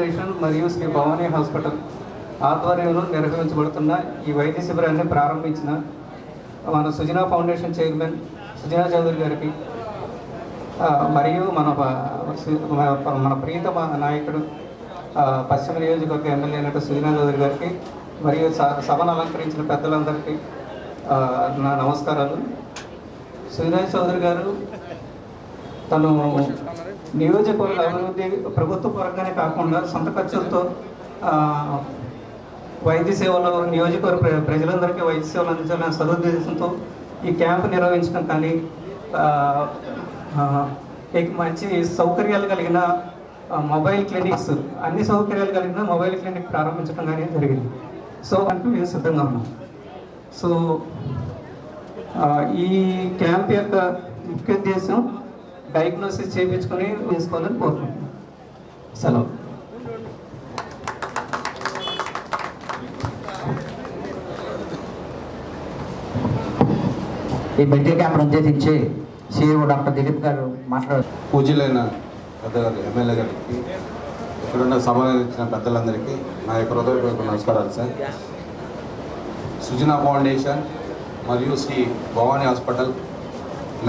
Foundation మరియు Shri Bhavani hospital ఆధ్వర్యంలో నిర్వహించబడుతున్న ఈ వైద్య శిబిరాన్ని ప్రారంభించిన మన సుజనా ఫౌండేషన్ చైర్మన్ సుజనా చౌదరి గారికి మరియు మన ప్రియతమ నాయకుడు పశ్చిమ నియోజకవర్గ ఎమ్మెల్యే అయినట్టు సుజనా చౌదరి గారికి మరియు సభను అలంకరించిన పెద్దలందరికీ నా నమస్కారాలు. సుజనా చౌదరి గారు తను నియోజకవర్గ అభివృద్ధి ప్రభుత్వ పరంగానే కాకుండా సొంత ఖర్చులతో వైద్య సేవలు నియోజకవర్గ ప్రజలందరికీ వైద్య సేవలు అందించాలనే సదుద్దేశంతో ఈ క్యాంపు నిర్వహించడం కానీ మంచి సౌకర్యాలు కలిగిన మొబైల్ క్లినిక్స్ అన్ని సౌకర్యాలు కలిగిన మొబైల్ క్లినిక్ ప్రారంభించడం కానీ జరిగింది. సో అంటే మేము సిద్ధంగా ఉన్నాం. సో ఈ క్యాంప్ యొక్క ముఖ్య ఉద్దేశం డయాగ్నోసిస్ చేయించుకొని తీసుకోవాలని కోరుకుంటున్నాం. సెలవు. ఈ మెడికల్ క్యాంప్ ఉద్దేశించి CEO డాక్టర్ దిలీప్ గారు మాట్లాడారు. పూజ్యులైన పెద్దగారు ఎమ్మెల్యే గారికి, ఇక్కడున్న సభలో ఇచ్చిన పెద్దలందరికీ నా యొక్క హృదయపూర్వక నమస్కారాలు సార్. సుజనా ఫౌండేషన్ మరియు శ్రీ భవానీ హాస్పిటల్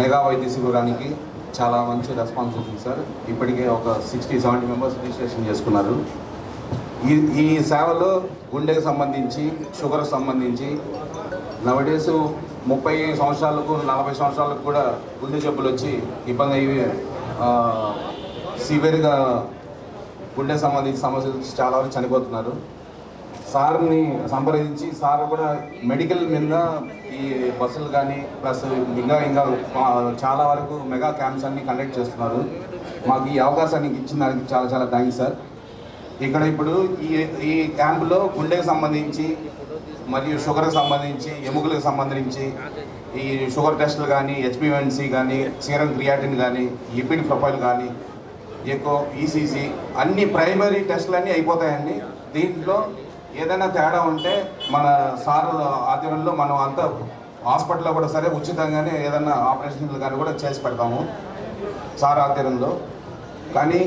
మెగా వైద్య శిబిరానికి చాలా మంచి రెస్పాన్స్ ఉంది సార్. ఇప్పటికే ఒక 60-70 మెంబర్స్ రిజిస్ట్రేషన్ చేసుకున్నారు. ఈ సేవలో గుండెకు సంబంధించి, షుగర్కి సంబంధించి నవడేస్ 30 సంవత్సరాలకు 40 సంవత్సరాలకు కూడా గుండె జబ్బులు వచ్చి ఇబ్బంది అయ్యి సివియర్గా గుండె సంబంధించిన సమస్యలు చాలా వరకు చనిపోతున్నారు. సార్ని సంప్రదించి సార్ కూడా మెడికల్ మీద ఈ బస్సులు కానీ ప్లస్ ఇంకా చాలా వరకు మెగా క్యాంప్స్ అన్ని కండక్ట్ చేస్తున్నారు. మాకు ఈ అవకాశాన్ని ఇచ్చిన దానికి చాలా చాలా థ్యాంక్స్ సార్. ఇక్కడ ఇప్పుడు ఈ క్యాంపులో గుండెకు సంబంధించి మరియు షుగర్కి సంబంధించి, ఎముకలకు సంబంధించి ఈ షుగర్ టెస్టులు కానీ, HbA1c కానీ, సీరం క్రియాటిన్ కానీ, లిపిడ్ ప్రొఫైల్ కానీ, ఎకో, ECG అన్ని ప్రైమరీ టెస్టులు అన్నీ అయిపోతాయండి. దీంట్లో ఏదైనా తేడా ఉంటే మన సార్ ఆధ్వర్యంలో మనం అంతా హాస్పిటల్లో కూడా సరే ఉచితంగానే ఏదైనా ఆపరేషన్లు కానీ కూడా చేసి పెడతాము సార్ ఆధ్వర్యంలో. కానీ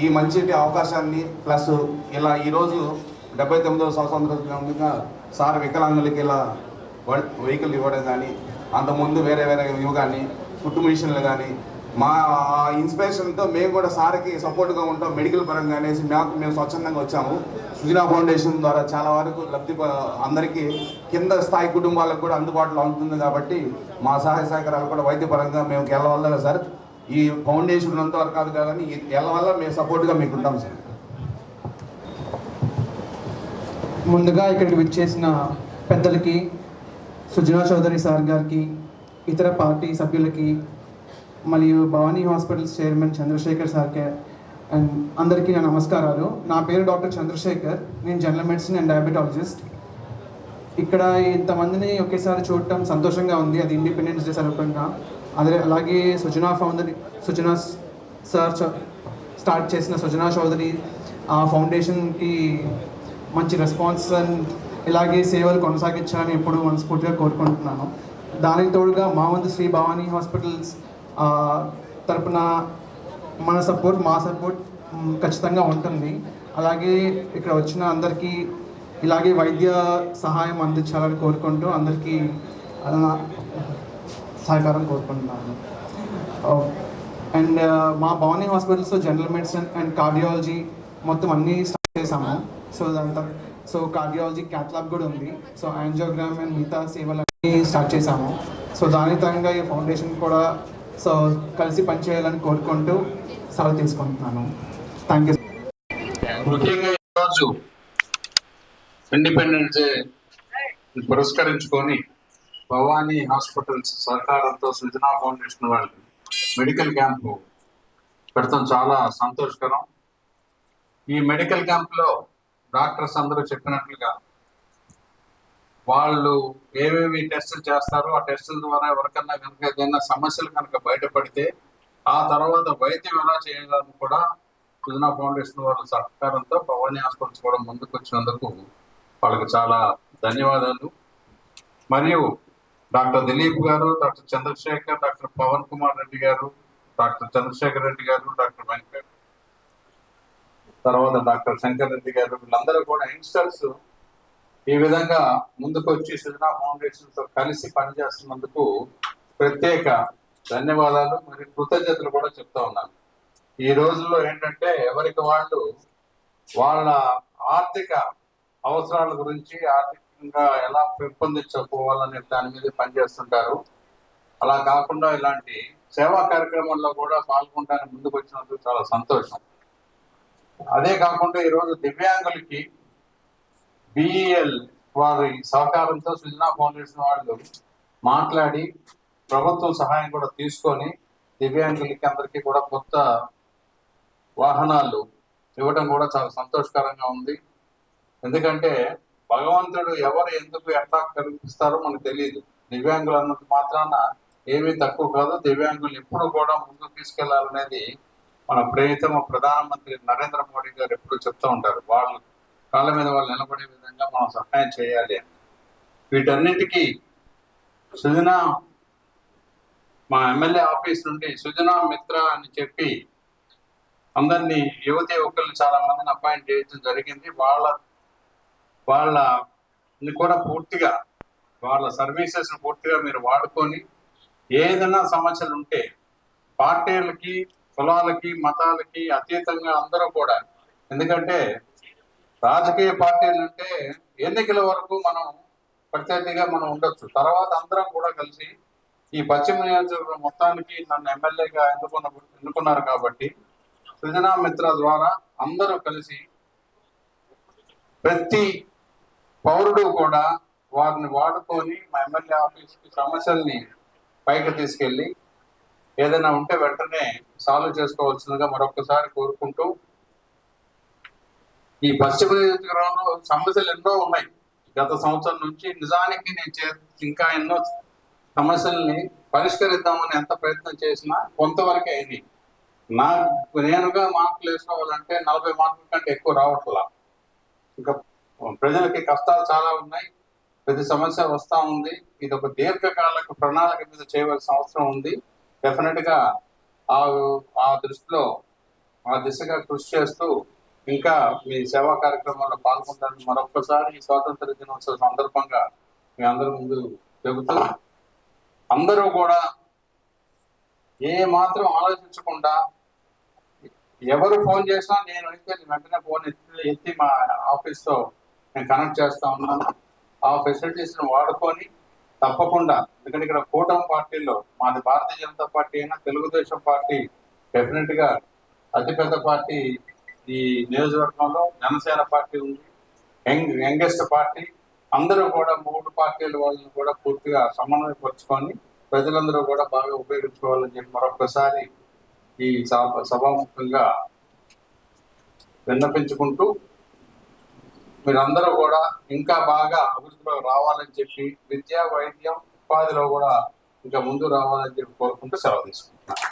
ఈ మంచి అవకాశాన్ని ప్లస్ ఇలా ఈరోజు 79వ స్వాతంత్రంగా సార్ వికలాంగులకి ఇలా వెహికల్ ఇవ్వడం కానీ, అంతకుముందు వేరే ఇవి కానీ, ఫుడ్ మిషన్లు కానీ, మా ఇన్స్పిరేషన్తో మేము కూడా సార్కి సపోర్ట్గా ఉంటాం మెడికల్ పరంగా అనేసి మేము స్వచ్ఛందంగా వచ్చాము. సుజనా ఫౌండేషన్ ద్వారా చాలా వరకు అందరికీ కింద స్థాయి కుటుంబాలకు కూడా అందుబాటులో ఉంటుంది కాబట్టి మా సహాయ సహకారాలు కూడా వైద్యపరంగా మేము వెళ్ళవల్ల సార్. ఈ ఫౌండేషన్ ఉన్నంతవరకు కాదు కానీ వెళ్ళవల్ల మేము సపోర్ట్గా మీకు ఉంటాం సార్. ముందుగా ఇక్కడికి విచ్చేసిన పెద్దలకి, సుజనా చౌదరి సార్ గారికి, ఇతర పార్టీ సభ్యులకి, మరియు భవానీ హాస్పిటల్స్ చైర్మన్ చంద్రశేఖర్ సార్కి అండ్ అందరికీ నా నమస్కారాలు. నా పేరు డాక్టర్ చంద్రశేఖర్. నేను జనరల్ మెడిసిన్ అండ్ డయాబెటాలజిస్ట్. ఇక్కడ ఇంతమందిని ఒకేసారి చూడటం సంతోషంగా ఉంది. అది ఇండిపెండెన్స్ డే సందర్భంగా. అలాగే సుజనా సార్ స్టార్ట్ చేసిన సుజనా చౌదరి ఫౌండేషన్కి మంచి రెస్పాన్స్ అండ్ ఇలాగే సేవలు కొనసాగించాలని ఎప్పుడు మనస్ఫూర్తిగా కోరుకుంటున్నాను. దానికి తోడుగా మా వంతు శ్రీ భవానీ హాస్పిటల్స్ తరపున మా సపోర్ట్ ఖచ్చితంగా ఉంటుంది. అలాగే ఇక్కడ వచ్చిన అందరికీ ఇలాగే వైద్య సహాయం అందించాలని కోరుకుంటూ అందరికీ సహకారం కోరుకుంటున్నాను. అండ్ మా భవానీ హాస్పిటల్స్లో జనరల్ మెడిసిన్ అండ్ కార్డియాలజీ మొత్తం అన్నీ స్టార్ట్ చేసాము. సో కార్డియాలజీ క్యాట్లాబ్ కూడా ఉంది. సో యాంజియోగ్రామ్ అండ్ మిగతా సేవలన్నీ స్టార్ట్ చేసాము. సో దాని తరంగా ఈ ఫౌండేషన్ కూడా కలిసి పనిచేయాలని కోరుకుంటూ సెలవు తీసుకుంటున్నాను. Thank you. ముఖ్యంగా ఈరోజు ఇండిపెండెన్స్ డే పురస్కరించుకొని భవానీ హాస్పిటల్స్ సహకారంతో సుజనా ఫౌండేషన్ వాళ్ళు మెడికల్ క్యాంపు పెడతాం చాలా సంతోషకరం. ఈ మెడికల్ క్యాంప్లో డాక్టర్స్ అందరూ చెప్పినట్లుగా వాళ్ళు ఏవేవి టెస్టులు చేస్తారో ఆ టెస్టుల ద్వారా ఎవరికన్నా కనుక ఏదైనా సమస్యలు కనుక బయటపడితే ఆ తర్వాత వైద్యం ఎలా చేయాలని కూడా సుజనా ఫౌండేషన్ వాళ్ళ సహకారంతో భవానీ హాస్పిటల్స్ కూడా ముందుకు వచ్చినందుకు వాళ్ళకి చాలా ధన్యవాదాలు. మరియు డాక్టర్ దిలీప్ గారు, డాక్టర్ చంద్రశేఖర్, డాక్టర్ పవన్ కుమార్ రెడ్డి గారు, డాక్టర్ చంద్రశేఖర్ రెడ్డి గారు, డాక్టర్ వెంకట్ తర్వాత డాక్టర్ శంకర్ రెడ్డి గారు, వీళ్ళందరూ కూడా యంగ్స్టర్స్ ఈ విధంగా ముందుకు వచ్చి సృజనా ఫౌండేషన్ తో కలిసి పనిచేస్తున్నందుకు ప్రత్యేక ధన్యవాదాలు మరియు కృతజ్ఞతలు కూడా చెప్తా ఉన్నాను. ఈ రోజుల్లో ఏంటంటే ఎవరికి వాళ్ళు వాళ్ళ ఆర్థిక అవసరాల గురించి, ఆర్థికంగా ఎలా పెంపొందించుకోవాలనే దాని మీద పనిచేస్తుంటారు. అలా కాకుండా ఇలాంటి సేవా కార్యక్రమాల్లో కూడా పాల్గొనడానికి ముందుకు వచ్చినందుకు చాలా సంతోషం. అదే కాకుండా ఈరోజు దివ్యాంగులకి బిఈఎల్ వారి సహకారంతో సృజనా ఫౌండేషన్ వాళ్ళు మాట్లాడి ప్రభుత్వం సహాయం కూడా తీసుకొని దివ్యాంగులకి అందరికీ కూడా కొత్త వాహనాలు ఇవ్వడం కూడా చాలా సంతోషకరంగా ఉంది. ఎందుకంటే భగవంతుడు ఎవరు ఎందుకు ఎట్లా కల్పిస్తారో మనకు తెలియదు. దివ్యాంగులు అన్నంత మాత్రాన ఏమీ తక్కువ కాదు. దివ్యాంగులు ఎప్పుడు కూడా ముందుకు తీసుకెళ్లాలనేది మన ప్రియతమ ప్రధానమంత్రి నరేంద్ర మోడీ గారు ఎప్పుడు చెప్తూ ఉంటారు. వాళ్ళు కాళ్ళ మీద వాళ్ళు నిలబడే విధంగా మనం సహాయం చేయాలి అని. వీటన్నిటికీ సుజనా మా ఎమ్మెల్యే ఆఫీస్ నుండి సుజనా మిత్ర అని చెప్పి అందరినీ యువతి యువకులు చాలా మందిని అపాయింట్ చేయడం జరిగింది. వాళ్ళని కూడా పూర్తిగా వాళ్ళ సర్వీసెస్ పూర్తిగా మీరు వాడుకొని ఏదైనా సమస్యలు ఉంటే పార్టీలకి, కులాలకి, మతాలకి అతీతంగా అందరూ కూడా, ఎందుకంటే రాజకీయ పార్టీలు అంటే ఎన్నికల వరకు మనం ప్రత్యర్థిగా మనం ఉండొచ్చు. తర్వాత అందరం కూడా కలిసి ఈ పశ్చిమ నియోజకవర్గం మొత్తానికి నన్ను ఎమ్మెల్యేగా ఎన్నుకున్నారు కాబట్టి సృజనా మిత్ర ద్వారా అందరూ కలిసి ప్రతి పౌరుడు కూడా వారిని వాడుకొని మా ఎమ్మెల్యే ఆఫీస్కి సమస్యల్ని పైకి తీసుకెళ్ళి ఏదైనా ఉంటే వెంటనే సాల్వ్ చేసుకోవాల్సిందిగా మరొకసారి కోరుకుంటూ, ఈ పశ్చిమ నియోజకవర్గంలో సమస్యలు ఎన్నో ఉన్నాయి. గత సంవత్సరం నుంచి నిజానికి నేను ఇంకా ఎన్నో సమస్యల్ని పరిష్కరిద్దామని ఎంత ప్రయత్నం చేసినా కొంతవరకే అయింది. నేనుగా మార్కులు వేసుకోవాలంటే 40 మార్కుల కంటే ఎక్కువ రావట్లా. ఇంకా ప్రజలకి కష్టాలు చాలా ఉన్నాయి, ప్రతి సమస్య వస్తూ ఉంది. ఇది ఒక దీర్ఘకాలిక ప్రణాళిక మీద చేయవలసిన అవసరం ఉంది. డెఫినెట్ గా ఆ దృష్టిలో ఆ దిశగా కృషి చేస్తూ ఇంకా మీ సేవా కార్యక్రమాల్లో పాల్గొంటాను. మరొకసారి ఈ స్వాతంత్ర దినోత్సవ సందర్భంగా మీ అందరి ముందు చెబుతూ, అందరూ కూడా ఏ మాత్రం ఆలోచించకుండా ఎవరు ఫోన్ చేసినా నేను వెంటనే ఫోన్ ఎత్తి మా ఆఫీస్తో నేను కనెక్ట్ చేస్తా ఉన్నాను. ఆ ఫెసిలిటీస్ని వాడుకొని తప్పకుండా, ఎందుకంటే ఇక్కడ కూటమి పార్టీలో మాది భారతీయ జనతా పార్టీ అయినా తెలుగుదేశం పార్టీ డెఫినెట్ గా అతిపెద్ద పార్టీ ఈ నియోజకవర్గంలో. జనసేన పార్టీ ఉంది, యంగెస్ట్ పార్టీ. అందరూ కూడా 3 పార్టీల వాళ్ళని కూడా పూర్తిగా సమన్వయపరుచుకొని ప్రజలందరూ కూడా బాగా ఉపయోగించుకోవాలని చెప్పి మరొకసారి ఈ సభాముఖంగా విన్నపించుకుంటూ, మీరందరూ కూడా ఇంకా బాగా అభివృద్ధిలో రావాలని చెప్పి, విద్య, వైద్యం, ఉపాధిలో కూడా ఇంకా ముందు రావాలని చెప్పి కోరుకుంటూ సెలవు తీసుకుంటున్నాను.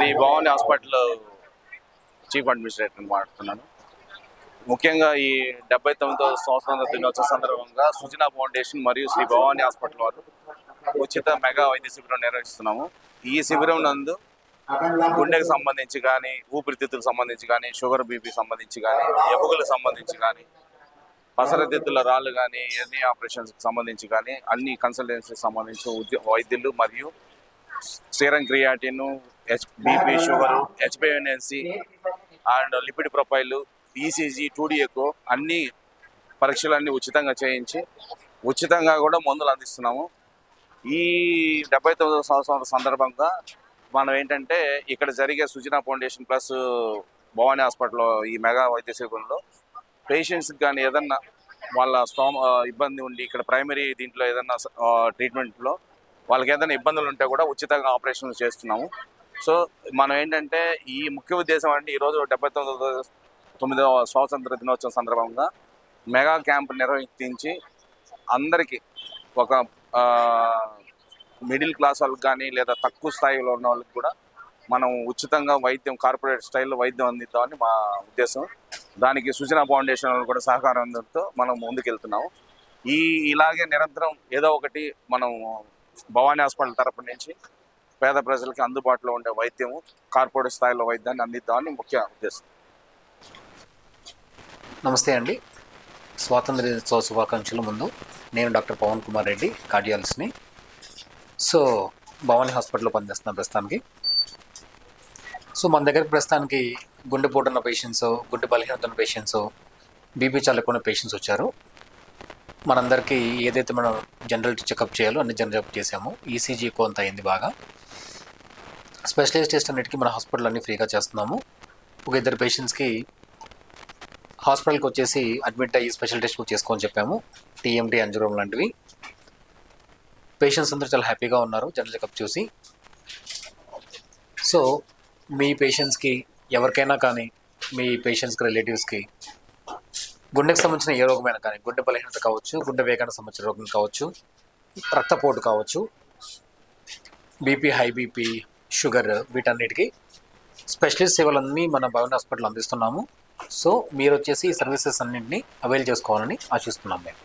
Shri Bhavani hospital chief administrator మాట్లాడుతున్నాను. ముఖ్యంగా ఈ 79వ స్వాతంత్ర దినోత్సవ సందర్భంగా సుజనా ఫౌండేషన్ మరియు శ్రీ భవాని హాస్పిటల్ వారు ఉచిత మెగా వైద్య శిబిరం నిర్వహిస్తున్నాము. ఈ శిబిరం నందు గుండెకు సంబంధించి కానీ, ఊపిరితిత్తులకు సంబంధించి కానీ, షుగర్ బీపీ సంబంధించి కానీ, ఎముకలకు సంబంధించి కానీ, పసరతిత్తుల రాళ్ళు కానీ, ఎర్నీ ఆపరేషన్స్కి సంబంధించి కానీ అన్ని కన్సల్టెన్సీకి సంబంధించి వైద్యులు మరియు సీరం క్రియాటిన్, బీపీ, షుగరు, హెచ్బిఎన్ఎన్సి and lipid profile, ECG, 2D echo అన్ని పరీక్షలన్నీ ఉచితంగా చేయించి ఉచితంగా కూడా మందులు అందిస్తున్నాము. ఈ 79వ సంవత్సరం సందర్భంగా మనం ఏంటంటే ఇక్కడ జరిగే సుజనా ఫౌండేషన్ ప్లస్ భవానీ హాస్పిటల్లో ఈ మెగా వైద్య శిబిరంలో పేషెంట్స్కి కానీ ఏదన్నా వాళ్ళ ఇబ్బంది ఉండి ఇక్కడ ప్రైమరీ దీంట్లో ఏదన్నా ట్రీట్మెంట్లో వాళ్ళకి ఏదైనా ఇబ్బందులు ఉంటే కూడా ఉచితంగా ఆపరేషన్లు చేస్తున్నాము. సో మనం ఏంటంటే ఈ ముఖ్య ఉద్దేశం అంటే ఈరోజు 79వ స్వాతంత్ర దినోత్సవం సందర్భంగా మెగా క్యాంప్ నిర్వహించి అందరికీ ఒక మిడిల్ క్లాస్ వాళ్ళకి కానీ లేదా తక్కువ స్థాయిలో ఉన్న వాళ్ళకి కూడా మనం ఉచితంగా వైద్యం కార్పొరేట్ స్టైల్లో వైద్యం అందిద్దామని మా ఉద్దేశం. దానికి సుజనా ఫౌండేషన్ వాళ్ళు కూడా సహకారంతో మనం ముందుకెళ్తున్నాము. ఇలాగే నిరంతరం ఏదో ఒకటి మనం భవానీ హాస్పిటల్ తరపు నుంచి పేద ప్రజలకి అందుబాటులో ఉండే వైద్యము కార్పొరేట్ స్థాయిలో వైద్యాన్ని అందిద్దామని ముఖ్య ఉద్దేశం. నమస్తే అండి. స్వాతంత్ర దినోత్సవ శుభాకాంక్షల ముందు నేను డాక్టర్ పవన్ కుమార్ రెడ్డి, కార్డియాలజిస్ట్ని. సో భవానీ హాస్పిటల్లో పనిచేస్తున్నాను ప్రస్తుతానికి. సో మన దగ్గర ప్రస్తుతానికి గుండెపోటు ఉన్న పేషెంట్స్, గుండె బలహీనత ఉన్న పేషెంట్స్, బీపీ చాలా ఎక్కువ ఉన్న పేషెంట్స్ వచ్చారు. మనందరికీ ఏదైతే మనం జనరల్ చెకప్ చేయాలో అన్ని జనరల్ చెకప్ చేసాము. ఈసీజీ కొంత అయింది బాగా. స్పెషలైజ్ టెస్ట్ అన్నిటికీ మన హాస్పిటల్ అన్ని ఫ్రీగా చేస్తున్నాము. ఒక 2 పేషెంట్స్కి హాస్పిటల్కి వచ్చేసి అడ్మిట్ అయ్యి స్పెషల్ టెస్ట్ చేసుకోని చెప్పాము, టీఎంటీ, అంజురం లాంటివి. పేషెంట్స్ అందరూ చాలా హ్యాపీగా ఉన్నారు జనరల్ చెకప్ చూసి. సో మీ పేషెంట్స్కి ఎవరికైనా కానీ, మీ పేషెంట్స్కి రిలేటివ్స్కి గుండెకి సంబంధించిన ఏ రోగమైనా కానీ, గుండె బలహీనత కావచ్చు, గుండె వేగానికి సంబంధించిన రోగం కావచ్చు, రక్తపోటు కావచ్చు, బీపీ, హై బీపీ, షుగర్, వీటన్నిటికీ స్పెషలిస్ట్ సేవలన్నీ మన భవానీ హాస్పిటల్ అందిస్తున్నాము. సో మీరు వచ్చేసి ఈ సర్వీసెస్ అన్నింటినీ అవైల్ చేసుకోవాలని ఆశిస్తున్నాం మేము.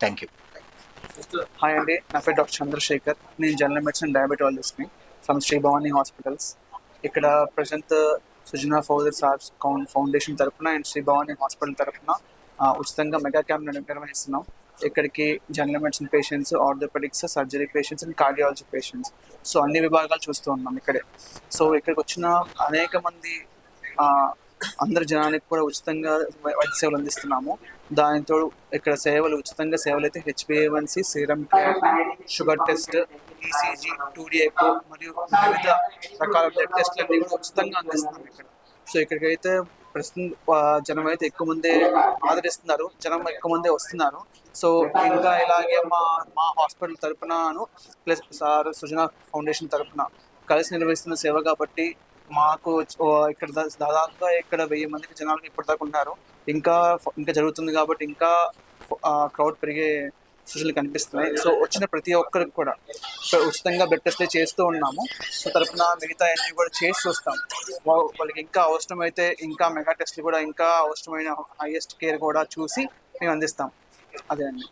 Thank you. హాయ్ అండి, నా పేరు డాక్టర్ చంద్రశేఖర్. నేను జనరల్ మెడిసిన్ డయాబెటాలజిస్ట్ని ఫ్రమ్ శ్రీ భవానీ హాస్పిటల్స్. ఇక్కడ ప్రజెంట్ సుజనా ఫౌండేషన్ తరఫున అండ్ శ్రీ భవానీ హాస్పిటల్ తరఫున ఉచితంగా మెగా క్యాంప్ నిర్వహిస్తున్నాం. ఇక్కడికి general medicine patients, orthopaedics, surgery patients and cardiology patients, so అన్ని విభాగాలు చూస్తూ ఉన్నాం ఇక్కడే. సో ఇక్కడికి వచ్చిన అనేక మంది అందరి జనానికి కూడా ఉచితంగా వైద్య సేవలు అందిస్తున్నాము. దానితో ఇక్కడ ఉచితంగా సేవలు అయితే హెచ్బిఏవన్సి, serum creatinine, sugar test, ECG, 2D echo మరియు వివిధ రకాల బ్లడ్ టెస్ట్లు అన్ని కూడా ఉచితంగా అందిస్తున్నాం ఇక్కడ. సో ఇక్కడికైతే ప్రస్తుతం జనం అయితే ఎక్కువ మంది ఆదరిస్తున్నారు, జనం ఎక్కువ మంది వస్తున్నారు. సో ఇంకా ఇలాగే మా హాస్పిటల్ తరఫునను ప్లస్ సార్ సుజనా ఫౌండేషన్ తరఫున కలిసి నిర్వహిస్తున్న సేవ కాబట్టి మాకు ఇక్కడ దాదాపుగా ఇక్కడ 1000 మందికి జనాలు ఇప్పటిదాకా ఉన్నారు. ఇంకా జరుగుతుంది కాబట్టి ఇంకా క్రౌడ్ పెరిగే సూచనలు కనిపిస్తున్నాయి. సో వచ్చిన ప్రతి ఒక్కరికి కూడా ఉచితంగా బ్లడ్ టెస్ట్లు చేస్తూ ఉన్నాము. సో తరఫున మిగతా అన్ని కూడా చేసి చూస్తాం. వాళ్ళకి ఇంకా అవసరమైతే ఇంకా మెగా టెస్ట్లు కూడా ఇంకా అవసరమైన హైయెస్ట్ కేర్ కూడా చూసి మేము అందిస్తాం. అదే అండి.